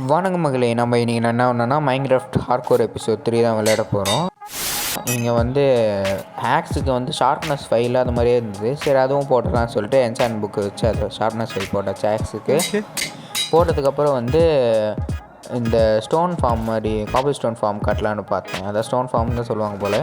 வணக்கம் மகளே, நம்ம இன்றைக்கி என்ன ஒன்றுனா மைன்கிராஃப்ட் ஹார்ட்கோர் எபிசோட் 3 தான் விளையாட போகிறோம். இங்கே வந்து ஹேக்ஸுக்கு வந்து ஷார்ப்னஸ் 5 இல்லாத மாதிரியே இருந்தது. சரி அதுவும் போட்டுடலாம்னு சொல்லிட்டு என்சாண்ட் புக்கு வச்சு அது ஷார்ப்னஸ் 5 போட்டாச்சு ஹேக்ஸுக்கு. போட்டதுக்கப்புறம் வந்து இந்த ஸ்டோன் ஃபார்ம் மாதிரி காபிள் ஸ்டோன் ஃபார்ம் கட்டலான்னு பார்த்தேன். அதான் ஸ்டோன் ஃபார்ம் தான் சொல்லுவாங்க போல்.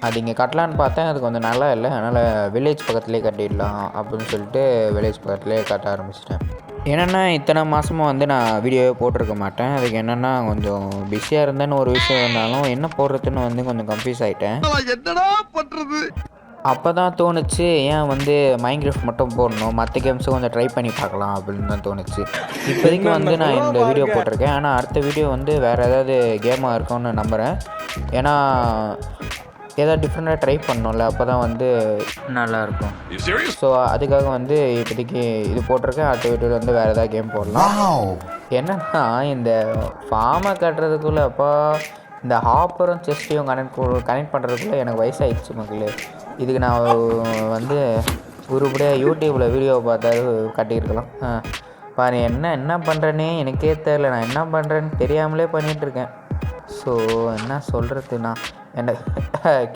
அது இங்கே கட்டலான்னு பார்த்தேன், அது கொஞ்சம் நல்லா இல்லை. அதனால் வில்லேஜ் பக்கத்துலேயே கட்டிடலாம் அப்படின்னு சொல்லிட்டு வில்லேஜ் பக்கத்துலேயே கட்ட ஆரம்பிச்சிட்டேன். என்னென்னா இத்தனை மாதமும் வந்து நான் வீடியோவே போட்டிருக்க மாட்டேன். அதுக்கு என்னென்னா கொஞ்சம் பிஸியாக இருந்தேன்னு ஒரு விஷயம் இருந்தாலும் என்ன போடுறதுன்னு வந்து கொஞ்சம் கன்ஃபியூஸ் ஆகிட்டேன். என்னடா பண்ணுறது அப்போ தான் தோணுச்சு, ஏன் வந்து மைன்கிராஃப்ட் மட்டும் போடணும், மற்ற கேம்ஸும் கொஞ்சம் ட்ரை பண்ணி பார்க்கலாம் அப்படின்னு தான் தோணுச்சு. இப்போதைக்கு வந்து நான் இந்த வீடியோ போட்டிருக்கேன். ஆனால் அடுத்த வீடியோ வந்து வேறு ஏதாவது கேமாக இருக்கும்னு நம்புகிறேன். ஏன்னா ஏதாவது டிஃப்ரெண்ட்டாக ட்ரை பண்ணோம்ல, அப்போ தான் வந்து நல்லாயிருக்கும். ஸோ அதுக்காக வந்து இப்போதைக்கு இது போட்டிருக்கேன். அடுத்த வீடியோவில் வந்து வேறு ஏதாவது கேம் போடலாம். என்னன்னா இந்த ஃபார்மை கட்டுறதுக்குள்ளே அப்போ இந்த ஹாப்பரும் செஸ்ட்டையும் கனெக்ட் பண்ணுறதுக்குள்ளே எனக்கு வயசாகிடுச்சு மக்களே. இதுக்கு நான் வந்து உருப்படியாக யூடியூப்பில் வீடியோவை பார்த்தாரு கட்டியிருக்கலாம். பாரு என்ன பண்ணுறேன்னே எனக்கே தெரில. நான் என்ன பண்ணுறேன்னு தெரியாமலே பண்ணிகிட்ருக்கேன். ஸோ என்ன சொல்கிறதுண்ணா, என்ன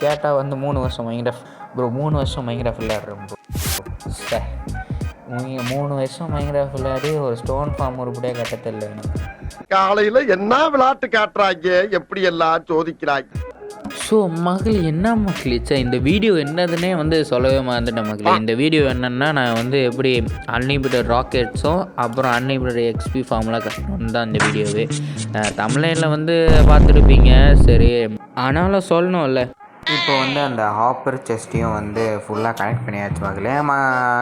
கேட்டால் வந்து 3 வருஷம் மைன்கிராஃப்ட் ப்ரோ, 3 வருஷம் மைன்கிராஃப்ட் விளையாடுறேன் ப்ரோ. சார் நீங்கள் 3 வருஷம் மைன்கிராஃப்ட் விளையாடி ஒரு ஸ்டோன் ஃபார்ம் உருப்படியாக கட்ட தெரியல எனக்கு. காலையில் என்ன விளையாட்டு காட்டுறாங்க, எப்படி எல்லாம் சோதிக்கிறாங்க. ஸோ மகளே, என்ன மக்களே, இந்த வீடியோ என்னதுன்னே வந்து சொல்லவே மறந்துட்டேன் மக்களே. இந்த வீடியோ என்னென்னா, நான் வந்து எப்படி அன்லிமிட்டட் ராக்கெட்ஸும் அப்புறம் அன்லிமிட்டட் எக்ஸ்பி ஃபார்ம்லாம் கட்டணும்னு தான் இந்த வீடியோவே. தமிழில் வந்து பார்த்துருப்பீங்க. சரி ஆனாலும் சொல்லணும்ல. இப்போ வந்து அந்த ஹாப்பர் செஸ்ட்டையும் வந்து ஃபுல்லாக கனெக்ட் பண்ணியாச்சு மகளே.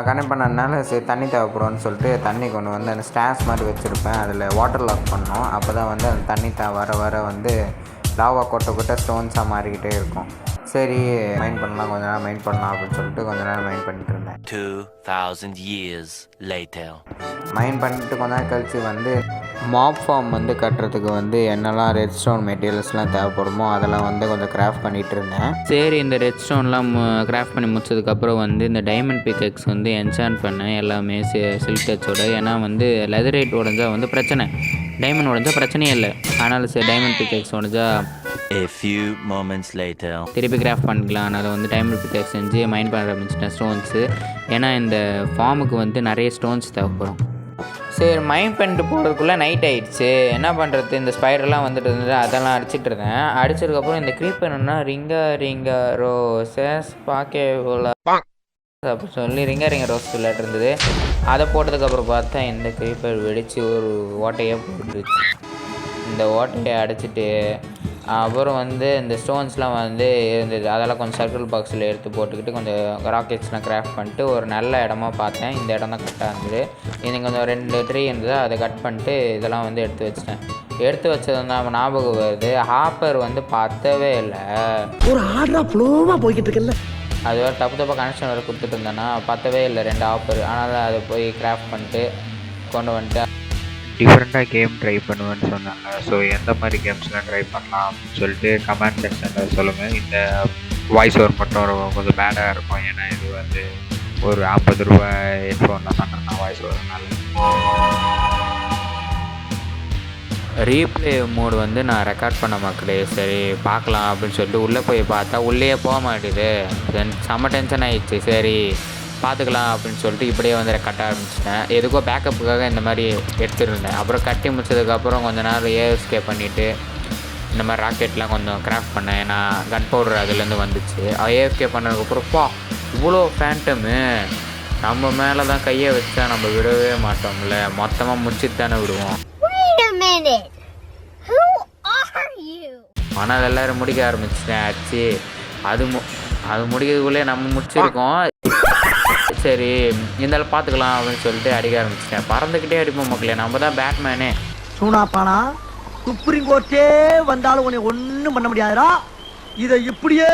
கனெக்ட் பண்ணதுனால சரி தண்ணி தேவைப்படும்னு சொல்லிட்டு தண்ணி கொண்டு வந்து அந்த ஸ்டாஸ் மாதிரி வச்சுருப்பேன். அதில் வாட்டர் லாக் பண்ணோம். அப்போ தான் வந்து அந்த தண்ணி வர வந்து லாவா கொட்ட ஸ்டோன்ஸாக மாறிக்கிட்டே இருக்கும். சரி மைண்ட் பண்ணலாம், கொஞ்ச நேரம் மைண்ட் பண்ணலாம் அப்படின்னு சொல்லிட்டு கொஞ்ச நேரம் மைண்ட் பண்ணிட்டு இருந்தேன். 2000 years later. மைண்ட் பண்ணிட்டு கொஞ்ச நேரம் கழிச்சு வந்து மாப் ஃபார்ம் வந்து கட்டுறதுக்கு வந்து என்னெல்லாம் ரெட் ஸ்டோன் மெட்டீரியல்ஸ்லாம் தேவைப்படுமோ அதெல்லாம் வந்து கொஞ்சம் கிராஃப்ட் பண்ணிகிட்டு இருந்தேன். சரி இந்த ரெட் ஸ்டோன்லாம் கிராஃப்ட் பண்ணி முடிச்சதுக்கப்புறம் வந்து இந்த டைமண்ட் பிக்கெக்ஸ் வந்து என்சாண்ட் பண்ணேன் எல்லாமே சில்க் டச்சோட. ஏன்னா வந்து லெதரைட் உடஞ்சா வந்து பிரச்சனை, டைமண்ட் உடஞ்சா பிரச்சனையே இல்லை. ஆனால் சரி டைமண்ட் பிக்கெக்ஸ் உடஞ்சா A few moments later. திருப்பி கிராஃப்ட் பண்ணிக்கலாம். அதனால் வந்து டைமண்ட் பிக்கெக்ஸ் செஞ்சு மைண்ட் பண்ண ஆரம்பிச்சிட்டேன் ஸ்டோன்ஸு. ஏன்னா இந்த ஃபார்முக்கு வந்து நிறைய ஸ்டோன்ஸ் தேவைப்படும். சரி மைண்ட் பண்ணிட்டு போகிறதுக்குள்ளே நைட் ஆகிடுச்சு. என்ன பண்ணுறது, இந்த ஸ்பைடர்லாம் வந்துட்டு இருந்தது, அதெல்லாம் அடிச்சிட்டு இருந்தேன். அடிச்சதுக்கப்புறம் இந்த க்ரீப் என்னன்னா ரிங்கா ரோசஸ் பாக்கே அப்படி சொல்லி ரிங்கா ரோஸ் விளையாட்டு இருந்தது. அதை போட்டதுக்கப்புறம் பார்த்தா இந்த க்ரீப்பர் வெடித்து ஒரு ஓட்டையாக போட்டுருச்சு. இந்த ஓட்டையை அடிச்சுட்டு அப்புறம் வந்து இந்த ஸ்டோன்ஸ்லாம் வந்து இருந்தது, அதெல்லாம் கொஞ்சம் சர்க்கிள் பாக்ஸில் எடுத்து போட்டுக்கிட்டு கொஞ்சம் ராக்கெட்ஸ்லாம் கிராஃப்ட் பண்ணிட்டு ஒரு நல்ல இடமா பார்த்தேன். இந்த இடம் தான் கரெக்டாக இருந்தது. இது கொஞ்சம் 2 ட்ரீ இருந்தது, அதை கட் பண்ணிட்டு இதெல்லாம் வந்து எடுத்து வச்சிட்டேன். எடுத்து வச்சது தான் ஞாபகம் வருது, ஹாப்பர் வந்து பத்தவே இல்லை. ஒரு ஆர்டராக ஃப்ளோவாக போய்கிட்டு இருக்குல்ல, அது வேறு தப்பாக கனெக்ஷன் வேறு கொடுத்துட்டு இருந்தேன்னா பத்தவே இல்லை 2 ஹாப்பர். ஆனால் அதை போய் கிராஃப்ட் பண்ணிட்டு கொண்டு வந்துட்டு டிஃப்ரெண்ட்டாக கேம் ட்ரை பண்ணுவேன்னு சொன்னாங்க. ஸோ எந்த மாதிரி கேம்ஸ்லாம் ட்ரை பண்ணலாம் அப்படின்னு சொல்லிட்டு கமெண்ட் செக்ஷனில் சொல்லுங்கள். இந்த வாய்ஸ் ஓவர் மட்டும் கொஞ்சம் பேடாக இருக்கும். ஏன்னா இது வந்து ஒரு 50 ரூபாய் ஹெட்ஃபோனில் பண்ணுறேன்னா வாய்ஸ் ஓவர்னால. ரீப்ளே மோடு வந்து நான் ரெக்கார்ட் பண்ண மக்களே. சரி பார்க்கலாம் அப்படின்னு சொல்லிட்டு உள்ளே போய் பார்த்தா உள்ளே போக மாட்டேது. செம்ம டென்ஷன் ஆகிடுச்சு. சரி பார்த்துக்கலாம் அப்படின்னு சொல்லிட்டு இப்படியே வந்து கட்ட ஆரம்பிச்சிட்டேன். எதுக்கோ பேக்கப்புக்காக இந்த மாதிரி எடுத்துருந்தேன். அப்புறம் கட்டி முடிச்சதுக்கப்புறம் கொஞ்சம் நேரம் ஏஎஸ்கே பண்ணிவிட்டு இந்த மாதிரி ராக்கெட்லாம் கொஞ்சம் கிராஃப்ட் பண்ணேன். ஏன்னா கன் பவுடர் அதுலேருந்து வந்துச்சு. ஏஎஸ்கே பண்ணதுக்கப்புறம்ப்பா இவ்வளோ ஃபேண்டமு, நம்ம மேலே தான் கையை வச்சா நம்ம விடவே மாட்டோம்ல, மொத்தமாக முடிச்சுட்டு தானே விடுவோம். ஆனால் எல்லோரும் முடிக்க ஆரம்பிச்சிட்டேன். ஆச்சு அது முடிக்கிறதுக்குள்ளே நம்ம முடிச்சிருக்கோம். சரி இருந்தாலும் பார்த்துக்கலாம் அப்படின்னு சொல்லிட்டு அடிக்க ஆரம்பிச்சிட்டேன். பறந்துக்கிட்டே அடிப்போம் மக்களே, நம்ம தான் பேட்மேனே. சூனாப்பானா சுப்ரீம் கோர்ட்டே வந்தாலும் உன்னை ஒன்றும் பண்ண முடியாதுடா, இதை இப்படியே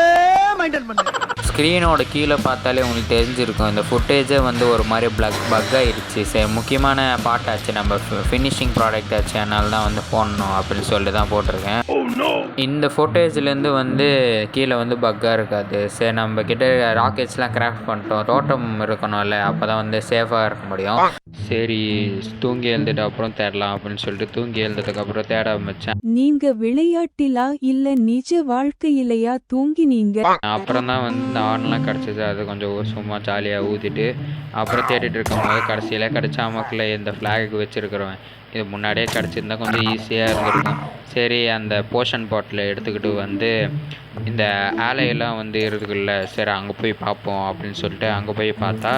மெயின்டைன் பண்ணு. ஸ்க்ரீனோட கீழே பார்த்தாலே உங்களுக்கு தெரிஞ்சிருக்கும் இந்த ஃபுட்டேஜே வந்து ஒரு மாதிரி பக் ஆகிடுச்சு. சரி முக்கியமான பார்ட் ஆச்சு, நம்ம ஃபினிஷிங் ப்ராடக்ட் ஆச்சு, அதனால தான் வந்து போடணும் அப்படின்னு சொல்லிட்டு தான் போட்டிருக்கேன். இந்த ஃபுட்டேஜ்லேருந்து வந்து கீழே வந்து பக்காக இருக்காது. சரி நம்ம கிட்ட ராக்கெட்ஸ்லாம் கிராஃப்ட் பண்ணிட்டோம், தோட்டம் இருக்கணும்ல, அப்போ தான் வந்து சேஃபாக இருக்க முடியும். சரி தூங்கி எழுந்துட்டு அப்புறம் தேடலாம் அப்படின்னு சொல்லிட்டு தூங்கி எழுந்ததுக்கப்புறம் தேட ஆரம்பித்தேன். நீங்க விளையாட்டிலா இல்ல நிஜ வாழ்க்கையிலையா தூங்கினீங்க? அப்புறம் தான் வந்து இந்த ஆர்ன்லாம் கிடச்சிது. அது கொஞ்சம் சும்மா ஜாலியாக ஊற்றிட்டு அப்புறம் தேடிட்டு இருக்கும்போது கடைசியில் கிடச்சா மக்கள் இந்த ஃப்ளாகுக்கு வச்சுருக்குறேன். இது முன்னாடியே கிடச்சிருந்தா கொஞ்சம் ஈஸியாக இருந்திருக்கும். சரி அந்த போஷன் பாட்டில் எடுத்துக்கிட்டு வந்து இந்த ஆலையெல்லாம் வந்து இருக்குல்ல, சரி அங்கே போய் பார்ப்போம் அப்படின்னு சொல்லிட்டு அங்கே போய் பார்த்தா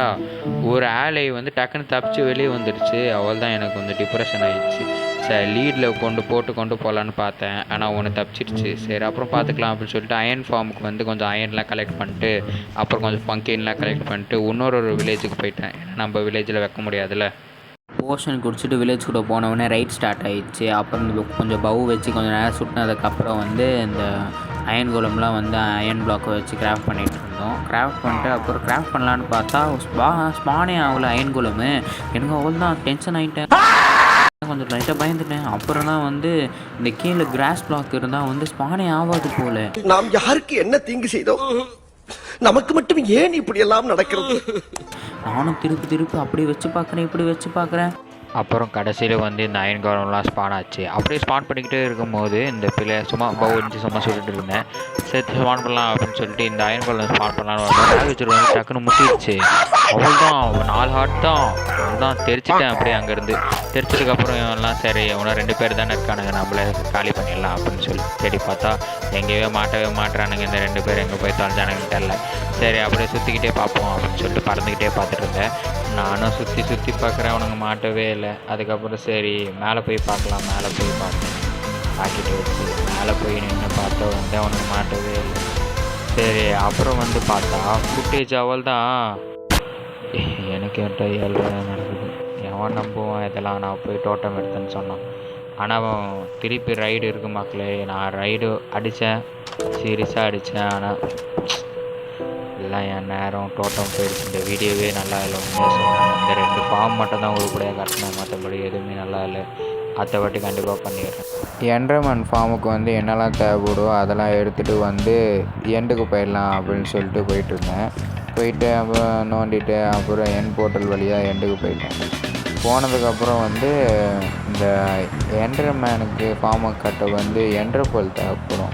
ஒரு ஆலை வந்து டக்குன்னு தப்பிச்சு வெளியே வந்துடுச்சு. அவள் தான் எனக்கு கொஞ்சம் டிப்ரெஷன் ஆகிடுச்சு. சரி லீடில் கொண்டு போகலான்னு பார்த்தேன், ஆனால் ஒன்று தப்பிச்சிடுச்சு. சரி அப்புறம் பார்த்துக்கலாம் அப்படின்னு சொல்லிட்டு அயன் ஃபார்முக்கு வந்து கொஞ்சம் அயன்லாம் கலெக்ட் பண்ணிட்டு அப்புறம் கொஞ்சம் பங்கெயின்லாம் கலெக்ட் பண்ணிட்டு இன்னொரு வில்லேஜுக்கு போயிட்டேன். ஏன்னா நம்ம வில்லேஜில் வைக்க முடியாதுல்ல. போஷன் குடிச்சிட்டு வில்லேஜ் கூட போனவுடனே ரைட் ஸ்டார்ட் ஆகிடுச்சு. அப்புறம் கொஞ்சம் பவு வச்சு கொஞ்சம் நேரம் சுட்டினதுக்கப்புறம் வந்து இந்த அயன் கோலம்லாம் வந்து அயன் பிளாக்கை வச்சு கிராஃப்ட் பண்ணிகிட்டு இருந்தோம். கிராஃப்ட் பண்ணிட்டு அப்புறம் கிராஃப்ட் பண்ணலான்னு பார்த்தா ஸ்பானே ஆகல அயன் கோலமு. எனக்கு அவ்வளோ தான் டென்ஷன் ஆகிட்டேன், கொஞ்சம் லைட்டாக பயந்துட்டேன். அப்புறம் தான் வந்து இந்த கீழே கிராஸ் பிளாக் இருந்தால் வந்து ஸ்பானே ஆகாது போல. நாம் யாருக்கு என்ன தீங்கு செய்தோம்? நமக்கு மட்டும் ஏன் இப்படி எல்லாம் நடக்கிறது? நானும் திருப்பி அப்படி வச்சு பார்க்குறேன், இப்படி வச்சு பார்க்குறேன். அப்புறம் கடைசியில் வந்து இந்த அயன் கோலம்லாம் ஸ்பான் ஆச்சு. அப்படியே ஸ்பான் பண்ணிக்கிட்டே இருக்கும்போது இந்த பிள்ளை சும்மா பவுஞ்சு சும்மா சொல்லிட்டு இருந்தேன். சேர்த்து ஸ்பான் பண்ணலாம் அப்படின்னு சொல்லிட்டு இந்த அயன் கோலம் ஸ்பான் பண்ணலான்னு டேமேஜர் வந்து டக்குன்னு முட்டிடுச்சு. அவள் தான் 4 ஹார்ட் தான், அவள் தான் தெரிச்சிட்டேன். அப்படியே அங்கேருந்து தெரிச்சதுக்கப்புறம் இவன்லாம் சரி இவனா 2 பேர் தானே இருக்கானுங்க, நம்மளே காலி பண்ணிடலாம் அப்படின்னு சொல்லி தேடி பார்த்தா எங்கேயோ மாட்டவே மாட்டுறானுங்க. இந்த 2 பேர் எங்கே போய் தொலைஞ்சானுங்கன்னு தெரில. சரி அப்படியே சுற்றிக்கிட்டே பார்ப்போம் அப்படின்னு சொல்லிட்டு பறந்துக்கிட்டே பார்த்துட்டு இருந்தேன். நானும் சுற்றி பார்க்குறேன், அவனுங்க மாட்டவே இல்லை. அதுக்கப்புறம் சரி மேலே போய் பார்க்கலாம், மேலே போய் பார்த்தேன் பாக்கெட்டு வச்சு மேலே போய் நின்று பார்த்தா வந்து அவனுக்கு மாட்டவே இல்லை. சரி அப்புறம் வந்து பார்த்தா ஃபுட்டேஜ் அவள் தான். எனக்கு என்கிட்ட 7 நடக்குது, எவன் நம்புவான் இதெல்லாம். நான் போய் டோட்டம் எடுத்தேன்னு சொன்னான். ஆனால் அவன் திருப்பி ரைடு இருக்கு மக்களே. நான் ரைடு அடித்தேன், சீரியஸாக அடித்தேன். ஆனால் எல்லாம் என் நேரம் டோட்டம் போயிடுச்சு. இந்த வீடியோவே நல்லா இல்லை உண்மையாக சொன்னேன். இந்த 2 ஃபார்ம் மட்டும் தான் உருப்படியாக கட்டினேன், மற்றபடி எதுவுமே நல்லா இல்லை. அடுத்த வாட்டி கண்டிப்பாக பண்ணிடுறேன். என்ட்ரமன் ஃபார்முக்கு வந்து என்னெல்லாம் தேவைப்படுவோ அதெல்லாம் எடுத்துகிட்டு வந்து எண்டுக்கு போயிடலாம் அப்படின்னு சொல்லிட்டு போயிட்டுருந்தேன். போயிட்டு அப்புறம் நோண்டிட்டு அப்புறம் என் போர்ட்டல் வழியாக எண்டுக்கு போயிட்டேன். போனதுக்கப்புறம் வந்து இந்த என்ட்ரமேனுக்கு ஃபார்மை கட்ட வந்து என்ட்ரப்போல் தேவைப்படும்.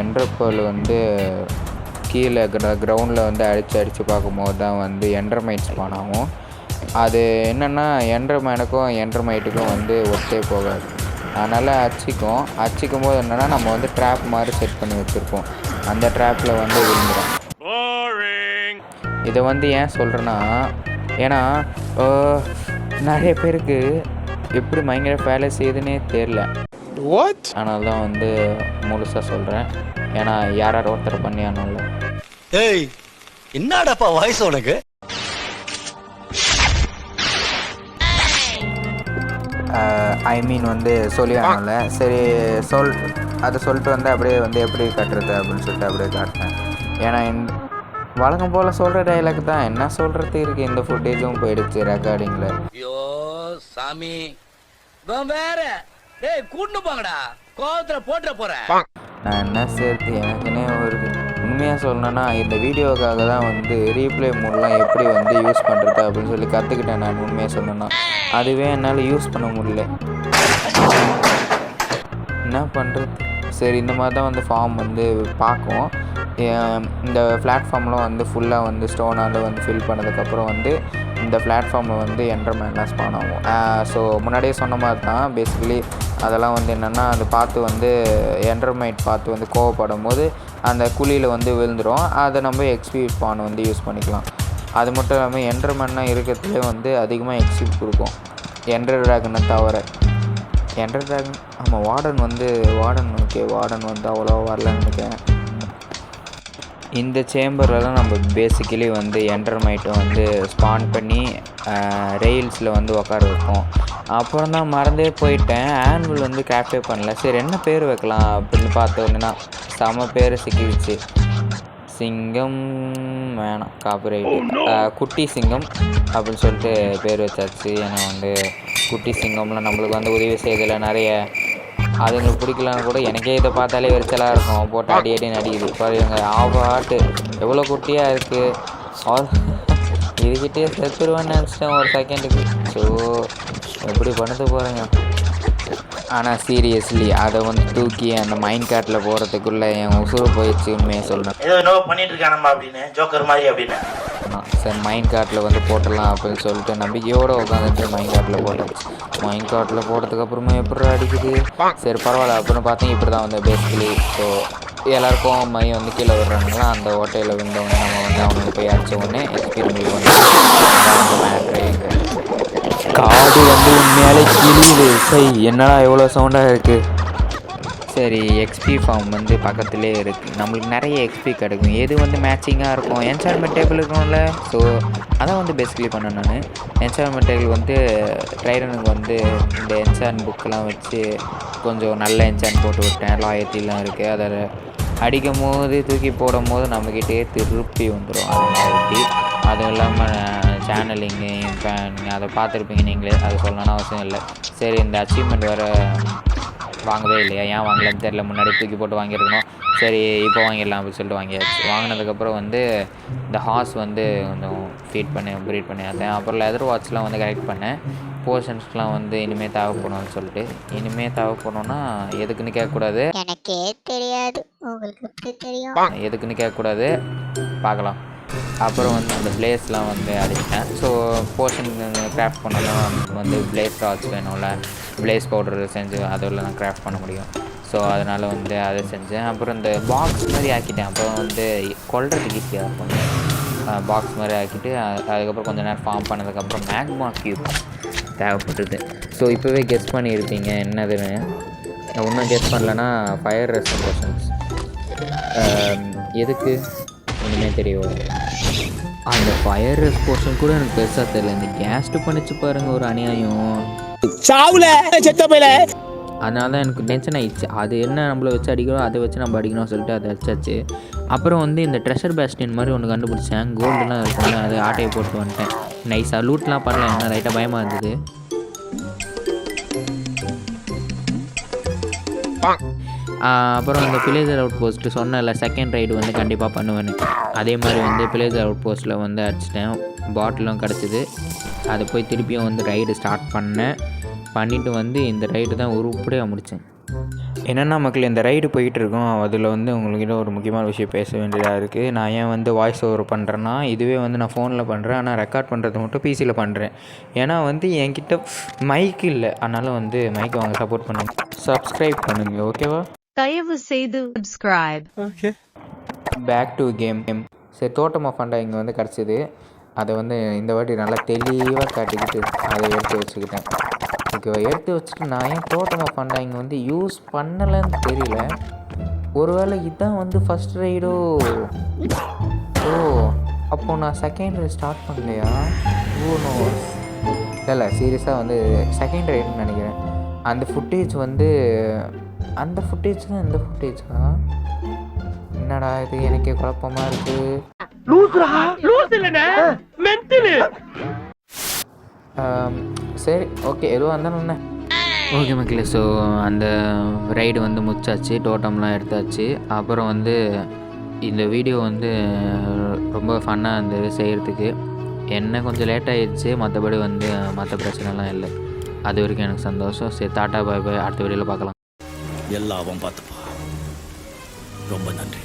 என்ட்ரப்போல் வந்து கீழே கிரவுண்டில் வந்து அடித்து பார்க்கும்போது தான் வந்து என்ட்ரமைட் ஸ்பான் ஆகும். அது என்னென்னா என்ட்ரமேனுக்கும் என்ட்ரமைட்டுக்கும் வந்து ஒட்டே போகாது, அதனால் அடிக்கும் போது என்னென்னா நம்ம வந்து ட்ராப் மாதிரி செட் பண்ணி வச்சுருப்போம், அந்த ட்ராப்பில் வந்து விழுந்துடும். இதை வந்து ஏன் சொல்கிறேன்னா, ஏன்னா நிறைய பேருக்கு எப்படி மைண்ட் வேலை செய்யுதுன்னே தெரில. அதனால தான் வந்து முழுசாக சொல்கிறேன், ஏன்னா யாரார் ஒருத்தர் பண்ணியானோம்ல. ஏய் என்னடாப்பா வாய்ஸ் உனக்கு? ஐ மீன் வந்து சொல்லியானோம்ல. சரி அதை சொல்லிட்டு வந்து அப்படியே வந்து எப்படி கட்டுறது அப்படின்னு சொல்லிட்டு அப்படியே காட்டினேன். ஏன்னா இந்த வழக்கம் போல் சொல்கிற டைலாக் தான், என்ன சொல்கிறது இருக்குது. இந்த ஃபுட்டேஜும் போயிடுச்சு ரெக்கார்டிங்கில். ஐயோ சாமி வேற டேய் கூட்டு போங்கடா, கோவத்துல போட்டுற போறேன். நான் என்ன சேர்த்து எனக்குன்னே வருது. உண்மையாக சொல்லணுன்னா இந்த வீடியோக்காக தான் வந்து ரீப்ளே மூடெலாம் எப்படி வந்து யூஸ் பண்ணுறது அப்படின்னு சொல்லி கற்றுக்கிட்டேன். நான் உண்மையாக சொல்லணுன்னா அதுவே என்னால் யூஸ் பண்ண முடியல, என்ன பண்ணுறது. சரி இந்த மாதிரி தான் வந்து ஃபார்ம் வந்து பார்க்கும். இந்த பிளாட்ஃபார்ம்லாம் வந்து ஃபுல்லாக வந்து ஸ்டோனால் வந்து ஃபில் பண்ணதுக்கப்புறம் வந்து இந்த பிளாட்ஃபார்மில் வந்து என்ட்ரமேன்லாம் ஸ்பான் ஆகும். ஸோ முன்னாடியே சொன்ன மாதிரி தான் பேசிக்கலி அதெல்லாம் வந்து என்னென்னா அது பார்த்து வந்து என்ட்ரமைட் பார்த்து வந்து கோவப்படும் போது அந்த குழியில் வந்து விழுந்துடும். அதை நம்ம எக்ஸ்பி ஸ்பான் வந்து யூஸ் பண்ணிக்கலாம். அது மட்டும் இல்லாமல் என்ட்ரமேன்னா இருக்கிறதுலே வந்து அதிகமாக எக்ஸ்பி கொடுக்கும் என்ட்ரர் ட்ராகனை தவிர. என்ட்ரர் ட்ராகன் ஆமாம் வார்டன் வந்து அவ்வளோ வரலன்னு நினைக்கிறேன். இந்த சேம்பரில் நம்ம பேசிக்கலி வந்து என்ட்ரமைட்டை வந்து ஸ்பான் பண்ணி ரெயில்ஸில் வந்து உட்கார வைப்போம். அப்புறம் தான் மறந்தே போயிட்டேன், ஆனுவல் வந்து கிராஃப்டே பண்ணல. சரி என்ன பேர் வைக்கலாம் அப்படின்னு பார்த்தோன்னா செம பேர் சிக்கிடுச்சு. சிங்கம் வேணாம், காப்பிரைட்டு. குட்டி சிங்கம் அப்படின்னு சொல்லிட்டு பேர் வச்சாச்சு. ஏன்னா வந்து குட்டி சிங்கம்லாம் நம்மளுக்கு வந்து உதவி செய்யறதில்ல நிறைய. அதுங்களுக்கு பிடிக்கலன்னு கூட எனக்கே இதை பார்த்தாலே எரிச்சலாக இருக்கும். போட்டு அடி அடின்னு அடிக்குது பாருங்க. ஆபாட்டு எவ்வளோ குட்டியாக இருக்குது. இதுக்கிட்டே செத்துருவேன்னு நினச்சிட்டேன் ஒரு செகண்டுக்கு. ஸோ எப்படி பண்ணது போகிறேங்க. ஆனால் சீரியஸ்லி அதை வந்து தூக்கி அந்த மைண்ட் கார்ட்டில் போகிறதுக்குள்ளே என் உசுறு போயிடுச்சு உண்மையை சொல்லணும். ஏதோ பண்ணிட்டு இருக்கானம்மா அப்படின்னு ஜோக்கர் மாதிரி அப்படின்னு. சரி மைண்ட் கார்ட்டில் வந்து போட்டலாம் அப்படின்னு சொல்லிட்டு நம்பிக்கையோடு உட்காந்துட்டு மைண்ட் கார்ட்டில் போட்டாச்சு. மைண்ட் கார்ட்டில் போட்டதுக்கப்புறமா எப்படி அடிக்குது. சரி பரவாயில்ல. அப்புறம் பார்த்தீங்க இப்படி தான் வந்து பேசிக்கலி. ஸோ எல்லாருக்கும் மை வந்து கீழே விடுறாங்களா, அந்த ஓட்டையில் விழுந்தவொடனே நம்ம வந்து அவனுக்கு போய் அடித்த உடனே எக்ஸ்பீரியன்ஸ் வந்து மேட்ரு. காடு வந்து உண்மையாலே கிழியுது. சரி என்னடா எவ்வளோ சவுண்டாக இருக்குது. சரி எக்ஸ்பி ஃபார்ம் வந்து பக்கத்துலேயே இருக்குது. நம்மளுக்கு நிறைய எக்ஸ்பி கிடைக்கும். எது வந்து மேட்சிங்காக இருக்கும். என்சான்மெண்ட் டேபிள் இருக்கும்ல. ஸோ அதான் வந்து பேசிக்கலி பண்ணேன் நான். என்சான்மெண்ட் டேபிள் வந்து ட்ரைடனுக்கு வந்து இந்த என்சான் புக்கெலாம் வச்சு கொஞ்சம் நல்ல என்சான் போட்டு விட்டேன். லாயத்திலாம் இருக்குது. அதை அடிக்கும் போது தூக்கி போடும் போது நம்மக்கிட்டே திருப்பி வந்துடும். அது மாதிரி அதுவும் இல்லாமல் சேனலிங்கு நீங்கள் அதை பார்த்துருப்பீங்க நீங்களே. அது சொல்லணும்னு அவசியம் இல்லை. சரி இந்த அச்சீவ்மெண்ட் வேறு வாங்கவே இல்லையா, ஏன் வாங்கலன்னு தெரில. முன்னாடி தூக்கி போட்டு வாங்கியிருக்கணும். சரி இப்போ வாங்கிடலாம் அப்படின்னு சொல்லிட்டு வாங்கியாச்சு. வாங்கினதுக்கப்புறம் வந்து இந்த ஹார்ஸ் வந்து கொஞ்சம் ப்ரீட் பண்ணியாச்சேன். அப்புறம் லெதர் வாட்ச்லாம் வந்து கரெக்ட் பண்ணேன். போர்ஷன்ஸ்லாம் வந்து இனிமேல் தேவைப்படும்னு சொல்லிட்டு. இனிமேல் தேவைப்படணும்னா எதுக்குன்னு கேட்கக்கூடாது. எனக்கே தெரியாது, உங்களுக்கு எப்படி தெரியும்? எதுக்குன்னு கேட்கக்கூடாது, பார்க்கலாம். அப்புறம் வந்து அந்த பிளேஸ்லாம் வந்து அடிச்சிட்டேன். ஸோ போர்ஷன் கிராஃப்ட் பண்ணலாம் வந்து பிளேஸ் ராட்ச் வேணும்ல. பிளேஸ் பவுடர் செஞ்சு அதில் நான் கிராஃப்ட் பண்ண முடியும். ஸோ அதனால் வந்து அதை செஞ்சேன். அப்புறம் இந்த பாக்ஸ் மாதிரி ஆக்கிட்டேன். அப்புறம் வந்து கொல்றதுக்கு ஈஸியாக இருக்கும். பாக்ஸ் மாதிரி ஆக்கிட்டு அதுக்கப்புறம் கொஞ்சம் நேரம் ஃபார்ம் பண்ணதுக்கப்புறம் மேக்மா கியூப் தேவைப்பட்டுது. ஸோ இப்போவே கெஸ் பண்ணியிருப்பீங்க என்னதுன்னு. ஒன்றும் கெஸ் பண்ணலன்னா ஃபயர் ரெஸ்ட் எதுக்கு ஒன்றுமே தெரியும். அந்த ஃபயர் ரெஸ்போர்ஷன் கூட எனக்கு பெருசாக தெரியல. இந்த கேஸ்ட்டு பண்ணிச்சு பாருங்கள் ஒரு அநியாயம். அதனால தான் எனக்கு டென்ஷன் ஆகிடுச்சு. அது என்ன நம்மளை வச்சு அடிக்கிறோம் அதை வச்சு நம்ம அடிக்கணும்னு சொல்லிட்டு அதை அடிச்சாச்சு. அப்புறம் வந்து இந்த ட்ரெஷர் பேஸ்டின் மாதிரி ஒன்று கண்டுபிடிச்சேன். கோல்டுலாம் இருக்கும்ல, அது ஆட்டையை போட்டு வந்துட்டேன். நைஸாக லூட்லாம் பண்ணல. என்ன லைட்டாக பயமாக இருந்தது. அப்புறம் இந்த பிளேசர் அவுட் போஸ்ட்டு சொன்னல செகண்ட் ரைடு வந்து கண்டிப்பாக பண்ணுவேன்னு. அதே மாதிரி வந்து பிளேசர் அவுட் போஸ்ட்டில் வந்து அடிச்சிட்டேன். பாட்டிலும் கிடச்சிது. அதை போய் திருப்பியும் வந்து ரைடு ஸ்டார்ட் பண்ணிவிட்டு வந்து இந்த ரைடு தான் உருப்படியாக முடித்தேன். என்னென்னா மக்கள் இந்த ரைடு போயிட்டுருக்கோம். அதில் வந்து உங்கள்கிட்ட ஒரு முக்கியமான விஷயம் பேச வேண்டியதாக இருக்குது. நான் ஏன் வந்து வாய்ஸ் ஓவர் பண்ணுறேன்னா, இதுவே வந்து நான் ஃபோனில் பண்ணுறேன். ஆனால் ரெக்கார்ட் பண்ணுறது மட்டும் பிசியில் பண்ணுறேன். ஏன்னா வந்து என்கிட்ட மைக் இல்லை. அதனால் வந்து மைக்கை வாங்க சப்போர்ட் பண்ணுங்க, சப்ஸ்கிரைப் பண்ணுங்க. ஓகேவா? தயவு செய்து subscribe. Okay, back to game. சரி தோட்டம் ஆஃப் ஃபண்டா இங்கே வந்து கிடச்சிது. அதை வந்து இந்த வாட்டி நல்லா தெளிவாக காட்டிக்கிட்டு அதை எடுத்து வச்சுக்கிட்டேன். ஓகேவா? எடுத்து வச்சுட்டு நான் ஏன் தோட்டம் ஆஃப் ஃபண்டா இங்கே வந்து யூஸ் பண்ணலைன்னு தெரியல. ஒருவேளை இதுதான் வந்து ஃபஸ்ட் ரைடோ. ஓ அப்போது நான் செகண்ட் ரைடு ஸ்டார்ட் பண்ணலையா? ஓ நோ, இல்லை சீரியஸாக வந்து செகண்ட் ரைடுன்னு நினைக்கிறேன். அந்த ஃபுட்டேஜ் வந்து அந்த ஃபுட்டேஜ் தான் இந்த ஃபுட்டேஜா? என்னடா இது எனக்கே குழப்பமாக இருக்குது. சரி ஓகே எதுவாக இருந்தாலும் என்ன. ஓகே மக்களே, ஸோ அந்த ரைடு வந்து முடிச்சாச்சு. டோட்டம்லாம் எடுத்தாச்சு. அப்புறம் வந்து இந்த வீடியோ வந்து ரொம்ப ஃபன்னாக இருந்தது செய்கிறதுக்கு. என்ன கொஞ்சம் லேட் ஆகிடுச்சு, மற்றபடி வந்து மற்ற பிரச்சனைலாம் இல்லை. அது வரைக்கும் எனக்கு சந்தோஷம். சரி டாட்டா பாய் பாய். அடுத்த வீடியோவில் பார்க்கலாம். எல்லாம் பார்த்துப்பா. ரொம்ப நன்றி.